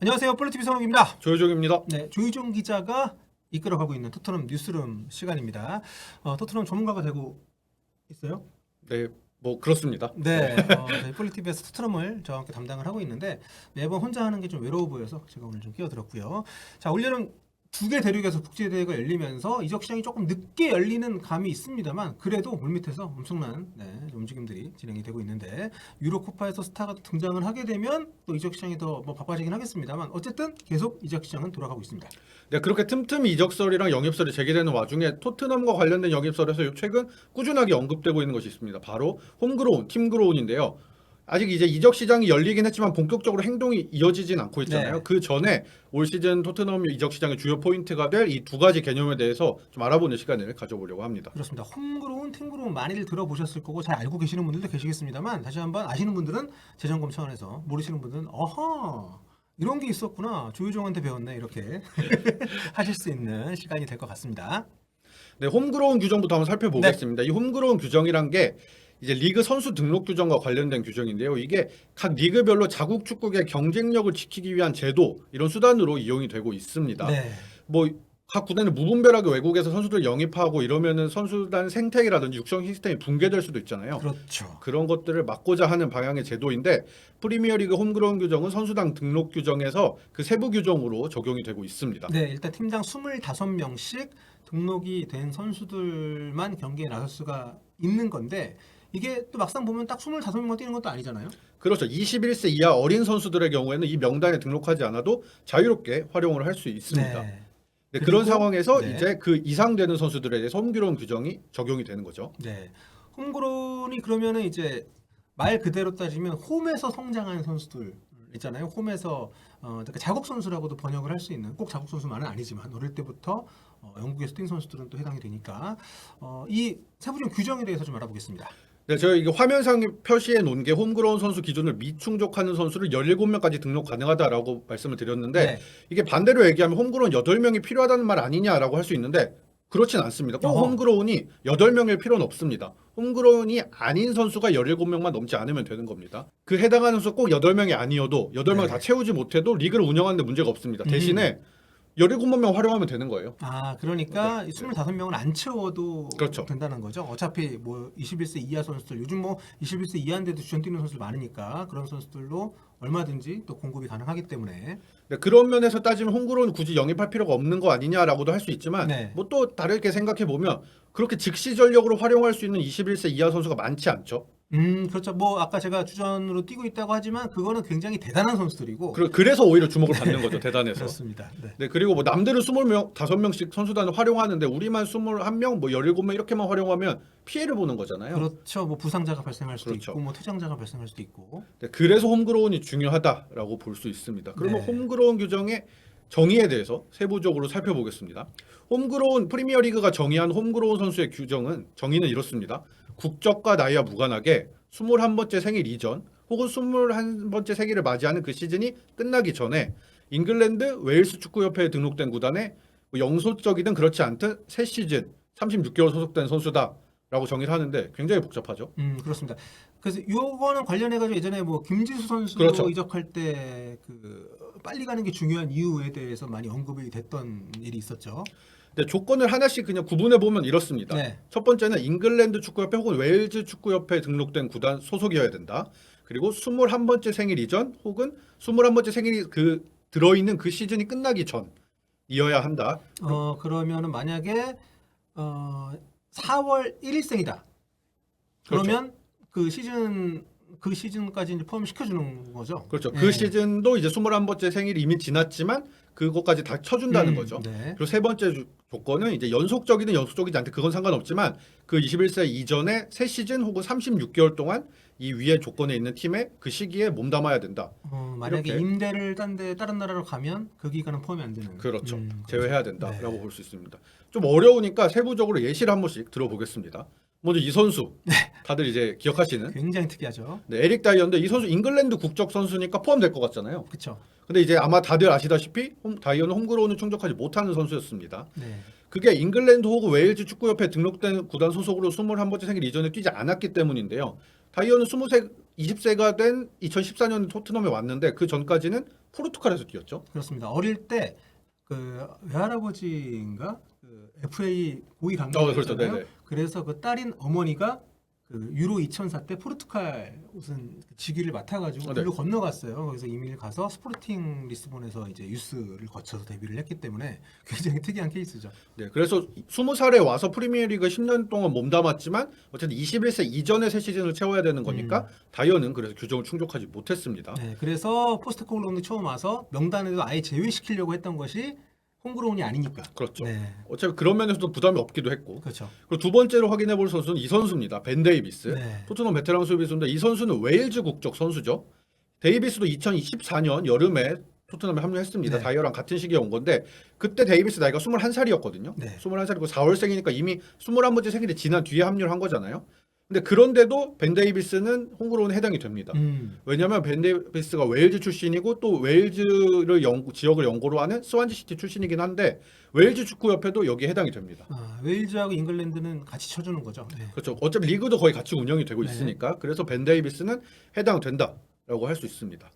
안녕하세요. 폴리티비 선욱입니다. 조효정입니다. 네, 조희종 기자가 이끌어가고 있는 토트넘 뉴스룸 시간입니다. 토트넘 전문가가 되고 있어요? 네, 뭐 그렇습니다. 네, 저희 폴리티비에서 토트넘을 저와 함께 담당을 하고 있는데 매번 혼자 하는 게 좀 외로워 보여서 제가 오늘 좀 끼어들었고요. 자, 올여름 두 개 대륙에서 국제대회가 열리면서 이적 시장이 조금 늦게 열리는 감이 있습니다만 그래도 물밑에서 엄청난 움직임들이 진행이 되고 있는데 유로코파에서 스타가 등장을 하게 되면 또 이적 시장이 더 바빠지긴 하겠습니다만 어쨌든 계속 이적 시장은 돌아가고 있습니다. 네, 그렇게 틈틈이 이적설이랑 영입설이 제기되는 와중에 토트넘과 관련된 영입설에서 최근 꾸준하게 언급되고 있는 것이 있습니다. 바로 홈그로운, 팀그로운인데요. 아직 이제 이적 시장이 열리긴 했지만 본격적으로 행동이 이어지진 않고 있잖아요. 네. 그 전에 올 시즌 토트넘 이적 시장의 주요 포인트가 될 이 두 가지 개념에 대해서 좀 알아보는 시간을 가져보려고 합니다. 그렇습니다. 홈그로운, 팀그로운 많이들 들어보셨을 거고 잘 알고 계시는 분들도 계시겠습니다만 다시 한번 아시는 분들은 재점검 차원에서 모르시는 분들은 어허 이런 게 있었구나 조효정한테 배웠네 이렇게 하실 수 있는 시간이 될 것 같습니다. 네, 홈그로운 규정부터 한번 살펴보겠습니다. 이 홈그로운 규정이란 게 이제 리그 선수 등록 규정과 관련된 규정인데요. 이게 각 리그별로 자국 축구의 경쟁력을 지키기 위한 제도 이런 수단으로 이용이 되고 있습니다. 네. 뭐 각 구단은 무분별하게 외국에서 선수들 영입하고 이러면은 선수단 생태계라든지 육성 시스템이 붕괴될 수도 있잖아요. 그렇죠. 그런 것들을 막고자 하는 방향의 제도인데 프리미어리그 홈그라운드 규정은 선수당 등록 규정에서 그 세부 규정으로 적용이 되고 있습니다. 네, 일단 팀당 25명씩 등록이 된 선수들만 경기에 나설 수가 있는 건데 이게 또 막상 보면 딱 25명만 뛰는 것도 아니잖아요. 그렇죠. 21세 이하 어린 선수들의 경우에는 이 명단에 등록하지 않아도 자유롭게 활용을 할 수 있습니다. 네. 네, 그리고, 그런 상황에서 네. 이제 그 이상 되는 선수들에 대해서 홈그라운드 규정이 적용이 되는 거죠. 네. 홈그로운이 그러면은 이제 말 그대로 따지면 홈에서 성장한 선수들 있잖아요. 홈에서 그러니까 자국 선수라고도 번역을 할 수 있는 꼭 자국 선수만은 아니지만 어릴 때부터 영국에서 뛴 선수들은 또 해당이 되니까 이 세부적인 규정에 대해서 좀 알아보겠습니다. 네, 저희 이게 화면상 표시해 놓은 게 홈그라운드 선수 기준을 미충족하는 선수를 17명까지 등록 가능하다라고 말씀을 드렸는데 네. 이게 반대로 얘기하면 홈그라운드 8명이 필요하다는 말 아니냐라고 할 수 있는데 그렇진 않습니다. 꼭 홈그라운이 8명일 필요는 없습니다. 홈그라운이 아닌 선수가 17명만 넘지 않으면 되는 겁니다. 그 해당하는 선수 꼭 8명이 아니어도 8명 네. 다 채우지 못해도 리그를 운영하는 데 문제가 없습니다. 대신에 17명 활용하면 되는 거예요. 아, 그러니까 네. 25명을 안 채워도 그렇죠. 된다는 거죠. 어차피 뭐 21세 이하 선수들 요즘 뭐 21세 이하인데도 주전 뛰는 선수들 많으니까 그런 선수들로 얼마든지 또 공급이 가능하기 때문에 네, 그런 면에서 따지면 홈그라운드 굳이 영입할 필요가 없는 거 아니냐라고도 할 수 있지만 네. 뭐 또 다르게 생각해 보면 그렇게 즉시 전력으로 활용할 수 있는 21세 이하 선수가 많지 않죠. 그렇죠. 뭐 아까 제가 주전으로 뛰고 있다고 하지만 그거는 굉장히 대단한 선수들이고 그래서 오히려 주목을 받는 거죠. 대단해서. 그렇습니다. 네. 네, 그리고 뭐 남들은 20명, 5명씩 선수단을 활용하는데 우리만 21명, 뭐 17명 이렇게만 활용하면 피해를 보는 거잖아요. 그렇죠. 뭐 부상자가 발생할 수도 그렇죠. 있고 뭐 퇴장자가 발생할 수도 있고. 네, 그래서 홈그라운이 중요하다라고 볼 수 있습니다. 그러면 네. 홈그라운 규정의 정의에 대해서 세부적으로 살펴보겠습니다. 홈그라운 프리미어리그가 정의한 홈그라운 선수의 정의는 이렇습니다. 국적과 나이와 무관하게 21번째 생일 이전 혹은 21번째 생일을 맞이하는 그 시즌이 끝나기 전에 잉글랜드 웨일스 축구협회에 등록된 구단에 영소적이든 그렇지 않든 새 시즌 36개월 소속된 선수다라고 정의를 하는데 굉장히 복잡하죠. 그렇습니다. 그래서 요거는 관련해 가지고 예전에 뭐 김지수 선수 그렇죠. 이적할 때 그 빨리 가는 게 중요한 이유에 대해서 많이 언급이 됐던 일이 있었죠. 근데 조건을 하나씩 그냥 구분해 보면 이렇습니다. 네. 첫 번째는 잉글랜드 축구협회 혹은 웨일즈 축구협회에 등록된 구단 소속이어야 된다. 그리고 21번째 생일 이전 혹은 21번째 생일이 들어있는 그 시즌이 끝나기 전이어야 한다. 그러면은 만약에 4월 1일생이다. 그러면 그 시즌까지 이제 포함시켜주는 거죠. 그렇죠. 네. 그 시즌도 이제 21번째 생일이 이미 지났지만 그것까지 다 쳐준다는 거죠. 네. 그리고 세 번째 조건은 이제 연속적이든 연속적이지 않든 그건 상관없지만 그 21세 이전에 새 시즌 혹은 36개월 동안 이 위에 조건에 있는 팀에 그 시기에 몸담아야 된다. 만약에 이렇게. 임대를 다른 나라로 가면 그 기간은 포함이 안 되는. 그렇죠. 그렇죠. 제외해야 된다라고 네. 볼 수 있습니다. 좀 어려우니까 세부적으로 예시를 한 번씩 들어보겠습니다. 먼저 이 선수 다들 이제 기억하시는 굉장히 특이하죠. 네, 에릭 다이언데 이 선수 잉글랜드 국적 선수니까 포함될 것 같잖아요. 그렇죠. 근데 이제 아마 다들 아시다시피 다이언은 홈그라운을 충족하지 못하는 선수였습니다. 네. 그게 잉글랜드 혹은 웨일즈 축구협회에 등록된 구단 소속으로 21번째 생일 이전에 뛰지 않았기 때문인데요. 다이언은 20세가 된 2014년 토트넘에 왔는데 그 전까지는 포르투갈에서 뛰었죠. 그렇습니다. 어릴 때 그 외할아버지인가 그 FA 고위 그렇죠. 감독이었잖아요. 네네. 그래서 그 딸인 어머니가 그 유로 2004 때 포르투갈 무슨 직위를 맡아가지고 네. 글로 건너갔어요. 거기서 이민을 가서 스포팅 리스본에서 이제 유스를 거쳐서 데뷔를 했기 때문에 굉장히 특이한 케이스죠. 네, 그래서 20살에 와서 프리미어리그 10년 동안 몸담았지만 어쨌든 21세 이전의 새 시즌을 채워야 되는 거니까 다이어는 그래서 규정을 충족하지 못했습니다. 네, 그래서 포스트코글로는 처음 와서 명단에도 아예 제외시키려고 했던 것이 홈그로운이 아니니까. 그렇죠. 네, 어차피 그런 면에서도 부담이 없기도 했고. 그렇죠. 그리고 두 번째로 확인해 볼 선수는 이 선수입니다. 벤 데이비스. 네. 토트넘 베테랑 수비수인데 이 선수는 웨일즈 국적 선수죠. 데이비스도 2024년 여름에 토트넘에 합류했습니다. 네. 다이어랑 같은 시기에 온 건데 그때 데이비스 나이가 21살이었거든요. 네. 21살이고 4월생이니까 이미 21번째 생일이 지난 뒤에 합류를 한 거잖아요. 근데 그런데도 벤 데이비스는 홈그로운에 해당이 됩니다. 왜냐하면 벤 데이비스가 웨일즈 출신이고 또 웨일즈를 지역을 연고로 하는 스완지 시티 출신이긴 한데 웨일즈 축구협회도 여기에 해당이 됩니다. 아, 웨일즈하고 잉글랜드는 같이 쳐주는 거죠. 네. 그렇죠. 어차피 리그도 거의 같이 운영이 되고 네. 있으니까 그래서 벤 데이비스는 해당된다라고 할 수 있습니다.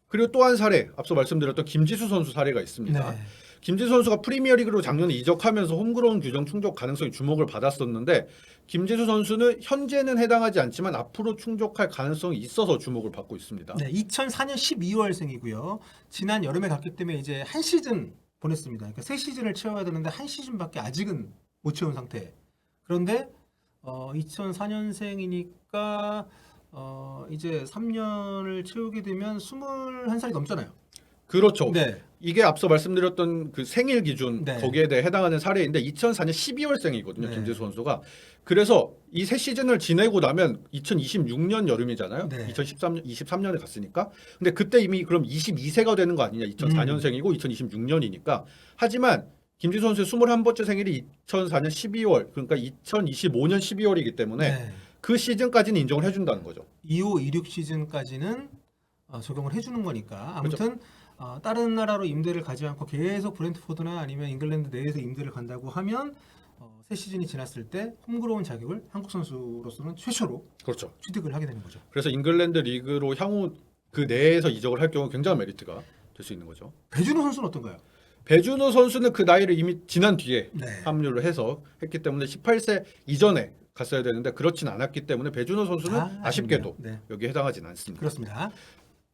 그리고 또 한 사례, 앞서 말씀드렸던 김지수 선수 사례가 있습니다. 네. 김지수 선수가 프리미어리그로 작년에 이적하면서 홈그로운 규정 충족 가능성이 주목을 받았었는데 김지수 선수는 현재는 해당하지 않지만 앞으로 충족할 가능성이 있어서 주목을 받고 있습니다. 네, 2004년 12월생이고요. 지난 여름에 갔기 때문에 이제 한 시즌 보냈습니다. 그러니까 세 시즌을 채워야 되는데 한 시즌밖에 아직은 못 채운 상태. 그런데 2004년생이니까 이제 3년을 채우게 되면 21살이 넘잖아요. 그렇죠. 네. 이게 앞서 말씀드렸던 그 생일 기준 네. 거기에 대해 해당하는 사례인데 2004년 12월생이거든요. 네. 김지수 선수가. 그래서 이 세 시즌을 지내고 나면 2026년 여름이잖아요. 네. 23년에 갔으니까. 근데 그때 이미 그럼 22세가 되는 거 아니냐. 2004년생이고 2026년이니까. 하지만 김지수 선수의 21번째 생일이 2004년 12월 그러니까 2025년 12월이기 때문에 네. 그 시즌까지는 인정을 해준다는 거죠. 25, 26 시즌까지는 적용을 해주는 거니까 아무튼 다른 나라로 임대를 가지 않고 계속 브렌트포드나 아니면 잉글랜드 내에서 임대를 간다고 하면 새 시즌이 지났을 때 홈그로운 자격을 한국 선수로서는 최초로 그렇죠. 취득을 하게 되는 거죠. 그래서 잉글랜드 리그로 향후 그 내에서 이적을 할 경우 굉장한 메리트가 될 수 있는 거죠. 배준호 선수는 어떤가요? 배준호 선수는 그 나이를 이미 지난 뒤에 네. 합류를 해서 했기 때문에 18세 이전에 갔어야 되는데 그렇진 않았기 때문에 배준호 선수는 아쉽게도 네. 여기에 해당하진 않습니다. 그렇습니다.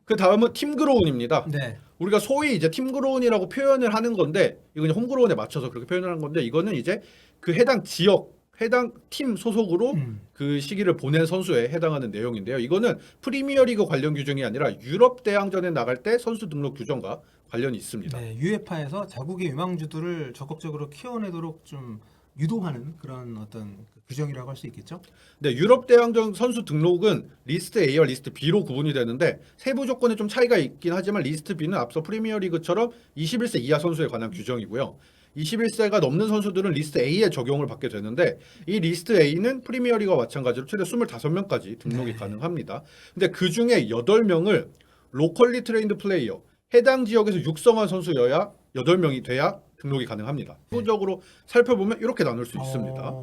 그 다음은 팀그로운입니다. 네. 우리가 소위 이제 팀그로운이라고 표현을 하는 건데 이건 홈그로운에 맞춰서 그렇게 표현을 하는 건데 이거는 이제 그 해당 지역, 해당 팀 소속으로 그 시기를 보낸 선수에 해당하는 내용인데요. 이거는 프리미어리그 관련 규정이 아니라 유럽 대항전에 나갈 때 선수 등록 규정과 관련이 있습니다. 네, UEFA에서 자국의 유망주들을 적극적으로 키워내도록 좀 유도하는 그런 어떤 규정이라고 할 수 있겠죠. 네, 유럽 대항전 선수 등록은 리스트 A와 리스트 B로 구분이 되는데 세부 조건에 좀 차이가 있긴 하지만 리스트 B는 앞서 프리미어리그처럼 21세 이하 선수에 관한 규정이고요. 21세가 넘는 선수들은 리스트 A에 적용을 받게 되는데 이 리스트 A는 프리미어리그와 마찬가지로 최대 25명까지 등록이 가능합니다. 근데 그 중에 8명을 로컬리 트레인드 플레이어, 해당 지역에서 육성한 선수여야 8명이 돼야 등록이 가능합니다. 세부적으로 살펴보면 이렇게 나눌 수 있습니다.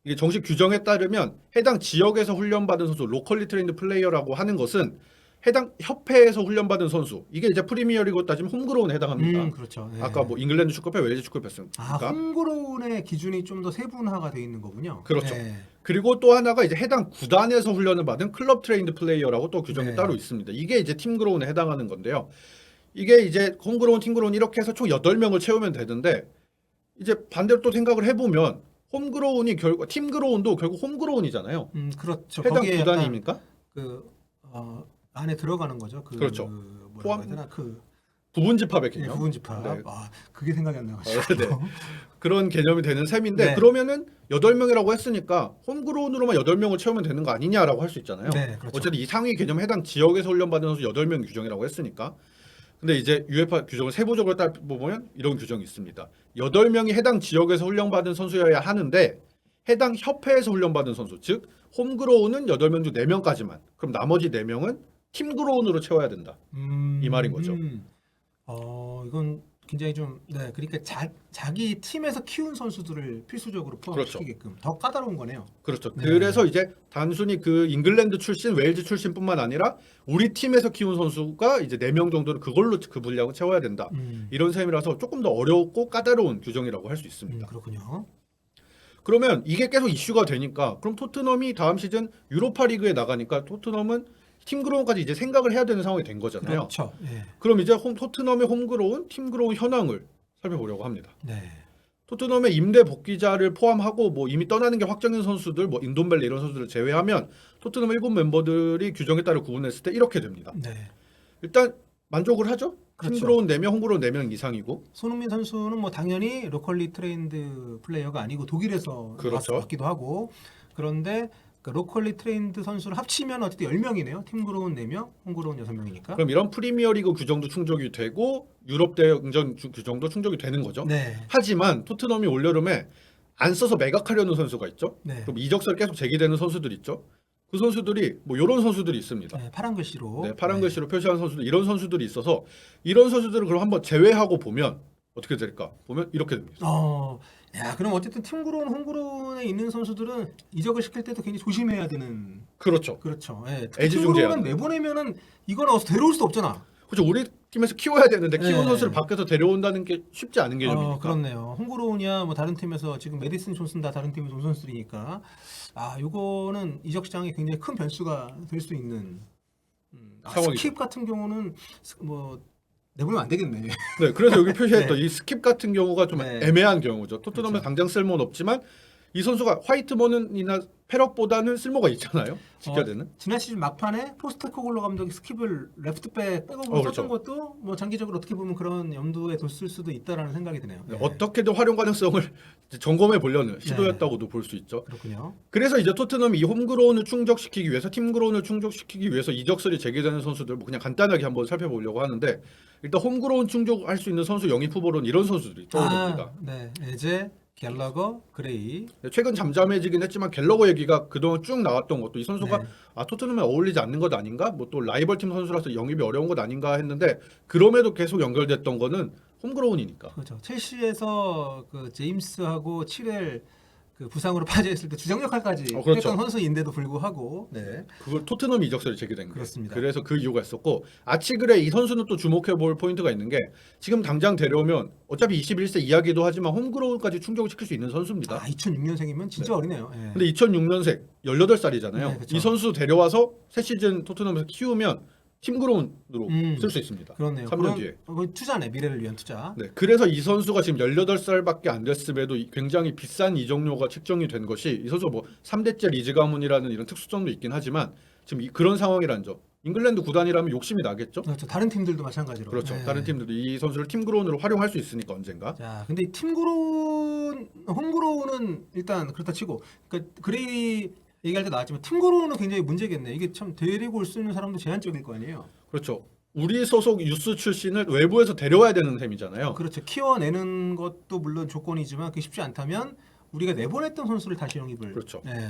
이게 정식 규정에 따르면 해당 지역에서 훈련받은 선수, 로컬리 트레인드 플레이어라고 하는 것은 해당 협회에서 훈련받은 선수, 이게 이제 프리미어리그 따지면 홈그로운에 해당합니다. 그렇죠. 네. 아까 뭐 잉글랜드 축구협회, 웨일즈 축구협회였으니까. 홈그로운의 기준이 좀 더 세분화가 되어 있는 거군요. 그렇죠. 네. 그리고 또 하나가 이제 해당 구단에서 훈련을 받은 클럽 트레인드 플레이어라고 또 규정이 네. 따로 있습니다. 이게 이제 팀그로운에 해당하는 건데요. 이게 이제 홈그로운, 팀그로운 이렇게 해서 총 8명을 채우면 되는데 이제 반대로 또 생각을 해보면 홈그로운이 결국 팀그로운도 결국 홈그로운이잖아요. 그렇죠. 해당 거기에 약간 구단입니까? 그 안에 들어가는 거죠. 그렇죠. 뭐라고 포함- 해야 되나? 그 부분집합의 개념. 부분집합. 네. 그게 생각이 안 나가지고. 네. 그런 개념이 되는 셈인데 네. 그러면은 8명이라고 했으니까 홈그로운으로만 8명을 채우면 되는 거 아니냐라고 할 수 있잖아요. 네, 그렇죠. 어쨌든 이 상위 개념 해당 지역에서 훈련받은 선수 8명 규정이라고 했으니까. 근데 이제 UEFA 규정을 세부적으로 따져보면 이런 규정이 있습니다. 8명이 해당 지역에서 훈련받은 선수여야 하는데 해당 협회에서 훈련받은 선수, 즉 홈그로운은 8명 중 4명까지만. 그럼 나머지 4명은 팀그로운으로 채워야 된다. 이 말인 거죠. 이건 굉장히 좀 그러니까 자기 팀에서 키운 선수들을 필수적으로 포함시키게끔 더 까다로운 거네요. 그렇죠. 네. 그래서 이제 단순히 그 잉글랜드 출신, 웨일즈 출신뿐만 아니라 우리 팀에서 키운 선수가 이제 4명 정도를 그걸로 그 분량을 채워야 된다. 이런 셈이라서 조금 더 어렵고 까다로운 규정이라고 할 수 있습니다. 그렇군요. 그러면 이게 계속 이슈가 되니까 그럼 토트넘이 다음 시즌 유로파 리그에 나가니까 토트넘은 팀그로운까지 이제 생각을 해야 되는 상황이 된 거잖아요. 그렇죠. 예. 그럼 이제 토트넘의 홈그로운, 팀그로운 현황을 살펴보려고 합니다. 네. 토트넘의 임대 복귀자를 포함하고 뭐 이미 떠나는 게 확정된 선수들, 뭐 인돈벨레 이런 선수들을 제외하면 토트넘 7 멤버들이 규정에 따라 구분했을 때 이렇게 됩니다. 네. 일단 만족을 하죠. 그렇죠. 팀그로운 4명, 홈그로운 4명 이상이고. 손흥민 선수는 뭐 당연히 로컬리 트레인드 플레이어가 아니고 독일에서 그렇죠. 왔기도 하고 그런데 그 로컬리 트레인드 선수를 합치면 어쨌든 10명이네요. 팀그로운 4명, 홈그로운 6명이니까. 그럼 이런 프리미어리그 규정도 충족이 되고 유럽 대항전 규정도 충족이 되는 거죠. 네. 하지만 토트넘이 올여름에 안 써서 매각하려는 선수가 있죠. 네. 그럼 이적설 계속 제기되는 선수들 있죠. 그 선수들이 뭐 이런 선수들이 있습니다. 네, 파란 글씨로. 네, 파란 글씨로 표시한 선수들 이런 선수들이 있어서 이런 선수들을 그럼 한번 제외하고 보면 어떻게 될까? 보면 이렇게 됩니다. 야, 그럼 어쨌든 팀그로운, 홈그로운에 있는 선수들은 이적을 시킬 때도 굉장히 조심해야 되는. 그렇죠. 그렇죠. 예. 애지중지해야 팀그로운 내보내면은 이건 어서 데려올 수도 없잖아. 그렇죠. 우리 팀에서 키워야 되는데 키운 네. 선수를 밖에서 데려온다는 게 쉽지 않은 개념이니까. 그렇네요. 홈그로운이야 뭐 다른 팀에서 지금 메디슨 존슨 다 다른 팀의 좋은 선수들이니까 요거는 이적 시장에 굉장히 큰 변수가 될 수 있는 상황이죠. 스킵 같은 경우는 뭐 내보내면 안 되겠네. 네, 그래서 여기 표시했던 이 스킵 같은 경우가 좀 네. 애매한 경우죠. 토트넘에 그렇죠. 당장 쓸모는 없지만 이 선수가 화이트먼이나 페럭보다는 쓸모가 있잖아요. 지켜야 되는. 지난 시즌 막판에 포스테코글로 감독이 스킵을 레프트백 백업으로 그렇죠. 썼던 것도 뭐 장기적으로 어떻게 보면 그런 염두에 뒀을 수도 있다라는 생각이 드네요. 네, 어떻게든 활용 가능성을 이제 점검해 보려는 시도였다고도 볼 수 있죠. 그렇군요. 그래서 이제 토트넘이 이 홈그로운을 충족시키기 위해서 팀그로운을 충족시키기 위해서 이적설이 제기되는 선수들 뭐 그냥 간단하게 한번 살펴보려고 하는데 일단 홈그로운 충족할 수 있는 선수 영입 후보로는 이런 선수들이 떠오릅니다. 네, 에제, 갤러거, 그레이. 최근 잠잠해지긴 했지만 갤러거 얘기가 그동안 쭉 나왔던 것도 이 선수가 네. 토트넘에 어울리지 않는 것 아닌가? 뭐 또 라이벌 팀 선수라서 영입이 어려운 것 아닌가 했는데 그럼에도 계속 연결됐던 거는 홈그로운이니까. 그렇죠. 첼시에서 그 제임스하고 칠렐 그 부상으로 빠져 있을 때 주장 역할까지 그렇죠. 했던 선수인데도 불구하고 그걸 토트넘이 이적설이 제기된 거예요. 그렇습니다. 그래서 그 이유가 있었고 아치그레 이 선수는 또 주목해 볼 포인트가 있는 게 지금 당장 데려오면 어차피 21세 이야기도 하지만 홈그로운까지 충족을 시킬 수 있는 선수입니다. 2006년생이면 진짜 어리네요. 예. 근데 2006년생 18살이잖아요. 네, 그쵸. 이 선수 데려와서 새 시즌 토트넘에서 키우면 팀그로운으로 쓸 수 있습니다. 그렇네요. 3년 뒤에. 투자네. 미래를 위한 투자. 네, 그래서 이 선수가 지금 18살밖에 안 됐음에도 굉장히 비싼 이적료가 책정이 된 것이 이 선수가 뭐 3대째 리즈 가문이라는 이런 특수성도 있긴 하지만 지금 그런 상황이라는 점. 잉글랜드 구단이라면 욕심이 나겠죠? 그렇죠. 다른 팀들도 마찬가지로. 그렇죠. 예. 다른 팀들도 이 선수를 팀그로운으로 활용할 수 있으니까 언젠가. 자, 근데 이 팀그로운, 홈그로운은 일단 그렇다 치고, 그러니까 그레이 얘기할 때 나왔지만 팀그로운은 굉장히 문제겠네. 이게 참 데리고 올 수 있는 사람도 제한적일 거 아니에요. 그렇죠. 우리 소속 유스 출신을 외부에서 데려와야 되는 셈이잖아요. 그렇죠. 키워내는 것도 물론 조건이지만 그게 쉽지 않다면 우리가 내보냈던 선수를 다시 영입을. 그렇죠. 예.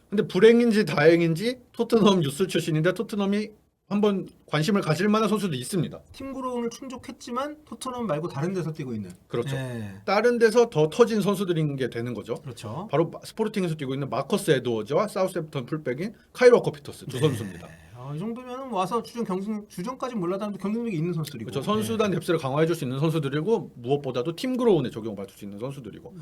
근데 불행인지 다행인지 토트넘 유스 출신인데 토트넘이 한번 관심을 가질 만한 선수도 있습니다. 팀그로운을 충족했지만 토트넘 말고 다른 데서 뛰고 있는. 그렇죠. 예. 다른 데서 더 터진 선수들인 게 되는 거죠. 그렇죠. 바로 스포르팅에서 뛰고 있는 마커스 에드워즈와 사우스햄프턴 풀백인 카일 워커 피터스 두 선수입니다. 이 정도면 와서 주전까지 몰라도 경쟁력이 있는 선수들이고. 그렇죠. 선수단 뎁스를 강화해 줄 수 있는 선수들이고 무엇보다도 팀 그로운에 적용을 받을 수 있는 선수들이고.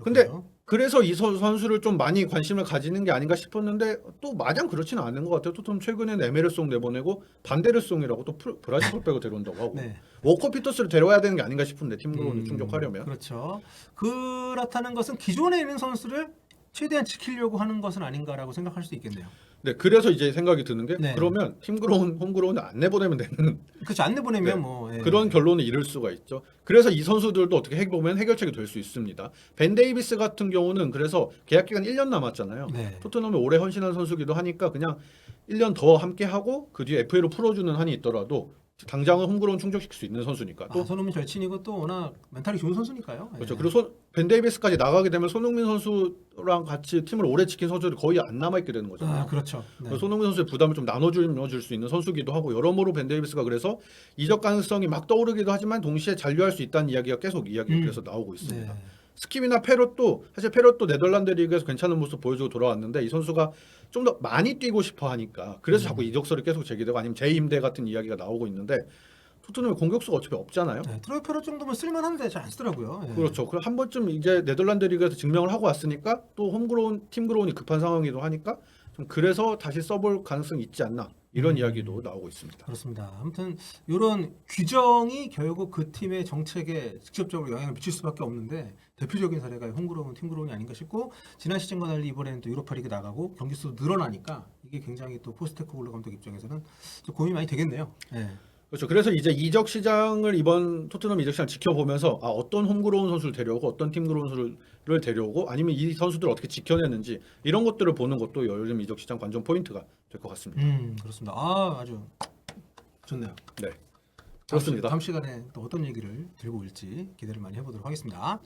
근데 그렇군요. 그래서 이 선수를 좀 많이 관심을 가지는 게 아닌가 싶었는데 또 마냥 그렇지는 않은 것 같아요. 토트넘 최근에는 에메르송 내보내고 반데르송이라고 또 브라질 풀백을 데려온다고 하고 네. 워커 피터스를 데려와야 되는 게 아닌가 싶은데 팀 그로운을 충족하려면. 그렇죠. 그렇다는 것은 기존에 있는 선수를 최대한 지키려고 하는 것은 아닌가라고 생각할 수 있겠네요. 네, 그래서 이제 생각이 드는 게 네. 그러면 팀 그로운, 홈 그로운을 안 내보내면 되는 그렇죠. 안 내보내면 네. 뭐 예. 그런 결론을 이룰 수가 있죠. 그래서 이 선수들도 어떻게 해보면 해결책이 될 수 있습니다. 벤 데이비스 같은 경우는 그래서 계약 기간 1년 남았잖아요. 네. 토트넘에 오래 헌신한 선수기도 하니까 그냥 1년 더 함께 하고 그 뒤에 FA로 풀어주는 한이 있더라도 당장은 홈그로운 충족시킬 수 있는 선수니까. 또 손흥민 절친이고 또 워낙 멘탈이 좋은 선수니까요. 그렇죠. 예. 그리고 벤 데이비스까지 나가게 되면 손흥민 선수랑 같이 팀을 오래 지킨 선수들이 거의 안 남아 있게 되는 거잖아요. 그렇죠. 네. 그래서 손흥민 선수의 부담을 좀 나눠줄 수 있는 선수기도 하고 여러모로 벤 데이비스가 그래서 이적 가능성이 막 떠오르기도 하지만 동시에 잔류할 수 있다는 이야기가 계속 이야기가 그래서 나오고 있습니다. 네. 스킵이나 페롯도 사실 페롯도 네덜란드 리그에서 괜찮은 모습 보여주고 돌아왔는데 이 선수가 좀 더 많이 뛰고 싶어 하니까 그래서 자꾸 이적설이 계속 제기되고 아니면 재임대 같은 이야기가 나오고 있는데 토트넘의 공격수가 어차피 없잖아요. 네. 트로이페로 정도면 쓸만한데 잘 안 쓰더라고요. 예. 그렇죠. 그럼 한 번쯤 이제 네덜란드 리그에서 증명을 하고 왔으니까 또 홈그로운 팀그로운이 급한 상황이기도 하니까 좀 그래서 다시 써볼 가능성이 있지 않나 이런 이야기도 나오고 있습니다. 그렇습니다. 아무튼 이런 규정이 결국 그 팀의 정책에 직접적으로 영향을 미칠 수밖에 없는데 대표적인 사례가 홈그로운 팀그로운이 아닌가 싶고 지난 시즌과 달리 이번에는 또 유로파리그 나가고 경기 수도 늘어나니까 이게 굉장히 또 포스테코글루 감독 입장에서는 좀 고민이 많이 되겠네요. 예. 그렇죠. 그래서 이제 이적 시장을 이번 토트넘 이적 시장 지켜보면서 어떤 홈그로운 선수를 데려오고 어떤 팀그로운 선수를 데려오고 아니면 이 선수들을 어떻게 지켜내는지 이런 것들을 보는 것도 요즘 이적 시장 관전 포인트가 될 것 같습니다. 그렇습니다. 아주 좋네요. 네. 그렇습니다. 다음 시간에 또 어떤 얘기를 들고 올지 기대를 많이 해보도록 하겠습니다.